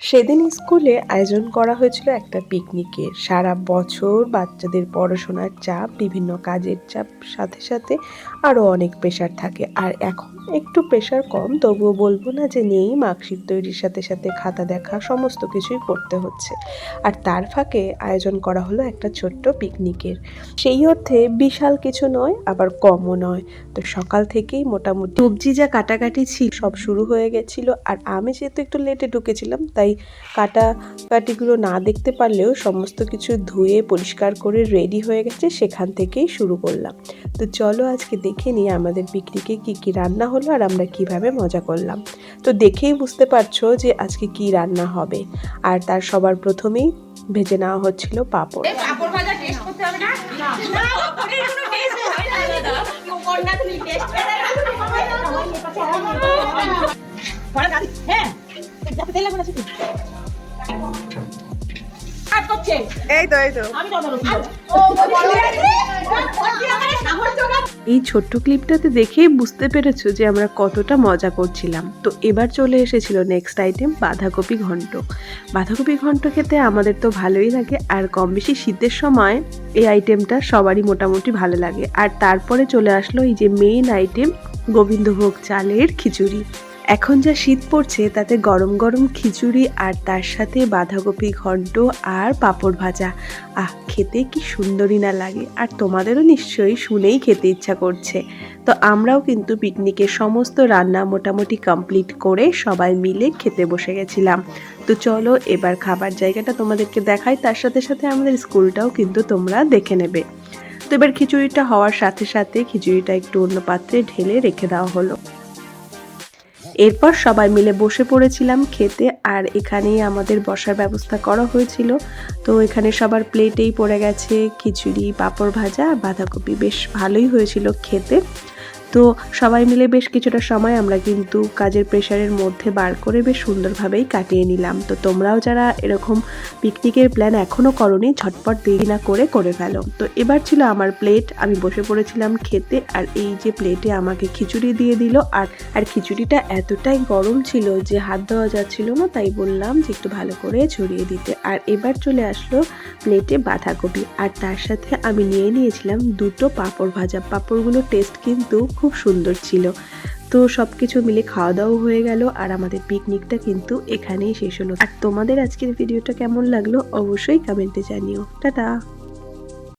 সেদিন স্কুলে আয়োজন করা হয়েছিল একটা পিকনিকের। সারা বছর বাচ্চাদের পড়াশোনার চাপ, বিভিন্ন কাজের চাপ, সাথে সাথে আরও অনেক প্রেশার থাকে। আর এখন একটু প্রেশার কম, তবুও বলবো না যে নেই। মার্কশিট তৈরির সাথে সাথে খাতা দেখা সমস্ত কিছুই করতে হচ্ছে। আর তার ফাঁকে আয়োজন করা হলো একটা ছোট্ট পিকনিকের। সেই অর্থে বিশাল কিছু নয়, আবার কমও নয়। তো সকাল থেকেই মোটামুটি সবজি যা কাটাকাটি ছিল সব শুরু হয়ে গেছিলো। আর আমি যেহেতু একটু লেটে ঢুকেছিলাম, তাই কাটাকাটিগুলো না দেখতে পারলেও সমস্ত কিছু ধুয়ে পরিষ্কার করে রেডি হয়ে গেছে, সেখান থেকেই শুরু করলাম। তো চলো আজকে দেখে নিই আমাদের পিকনিকে কি কি রান্না হলো আর আমরা কিভাবে মজা করলাম। তো দেখেই বুঝতে পারছো যে আজকে কি রান্না হবে। আর তার সবার প্রথমেই ভেজে নেওয়া হচ্ছিল পাঁপড়। পাঁপড় ভাজা টেস্ট করতে হবে না? না, পাঁপড়ের কোনো টেস্ট হয় না দাদা। কোনটা তুমি টেস্ট করে না? পরে গাড়ি হ্যাঁ যাতে তেল লাগবে না শুধু কাট করছে। এই তো আমি তো ধরো এই ছোট্ট ক্লিপটাতে দেখেই বুঝতে পেরেছো যে আমরা কতটা মজা করছিলাম। তো এবার চলে এসেছিল নেক্সট আইটেম, বাঁধাকপি ঘন্ট। বাঁধাকপি ঘন্ট খেতে আমাদের তো ভালোই লাগে, আর কম বেশি শীতের সময় এই আইটেমটা সবারই মোটামুটি ভালো লাগে। আর তারপরে চলে আসলো এই যে মেইন আইটেম, গোবিন্দভোগ চালের খিচুড়ি। এখন যা শীত পড়ছে তাতে গরম গরম খিচুড়ি আর তার সাথে বাঁধাকপি ঘন্ট আর পাঁপড় ভাজা, খেতে কি সুন্দরই না লাগে। আর তোমাদেরও নিশ্চয়ই শুনেই খেতে ইচ্ছা করছে। তো আমরাও কিন্তু পিকনিকের সমস্ত রান্না মোটামুটি কমপ্লিট করে সবাই মিলে খেতে বসে গেছিলাম। তো চলো এবার খাবার জায়গাটা তোমাদেরকে দেখাই, তার সাথে সাথে আমাদের স্কুলটাও কিন্তু তোমরা দেখে নেবে। তো এবার খিচুড়িটা হওয়ার সাথে সাথে খিচুড়িটা একটু অন্য পাত্রে ঢেলে রেখে দেওয়া হলো। এরপর সবাই মিলে বসে পড়েছিলাম খেতে, আর এখানেই আমাদের বসার ব্যবস্থা করা হয়েছিল। তো এখানে সবার প্লেটেই পড়ে গেছে খিচুড়ি, পাঁপড় ভাজা, বাঁধাকপি। বেশ ভালোই হয়েছিল খেতে। তো সবাই মিলে বেশ কিছুটা সময় আমরা কিন্তু কাজের প্রেশারের মধ্যে বার করে বেশ সুন্দরভাবেই কাটিয়ে নিলাম। তো তোমরাও যারা এরকম পিকনিকের প্ল্যান এখনও করোনি, ঝটপট দেরি না করে ফেলো। তো এবার ছিল আমার প্লেট, আমি বসে পড়েছিলাম খেতে। আর এই যে প্লেটে আমাকে খিচুড়ি দিয়ে দিল, আর খিচুড়িটা এতটাই গরম ছিল যে হাত দেওয়া যাচ্ছিল না, তাই বললাম যে একটু ভালো করে ছড়িয়ে দিতে। আর এবার চলে আসলো প্লেটে বাঁধাকপি, আর তার সাথে আমি নিয়ে নিয়েছিলাম দুটো পাঁপড় ভাজা। পাঁপড়গুলোর টেস্ট কিন্তু খুব সুন্দর ছিল। তো সব কিছু মিলে খাওয়া দাওয়া হয়ে গেল, আর আমাদের পিকনিকটা কিন্তু এখানেই শেষ হলো। আর তোমাদের আজকের ভিডিওটা কেমন লাগলো অবশ্যই কমেন্টে জানিও। টাটা।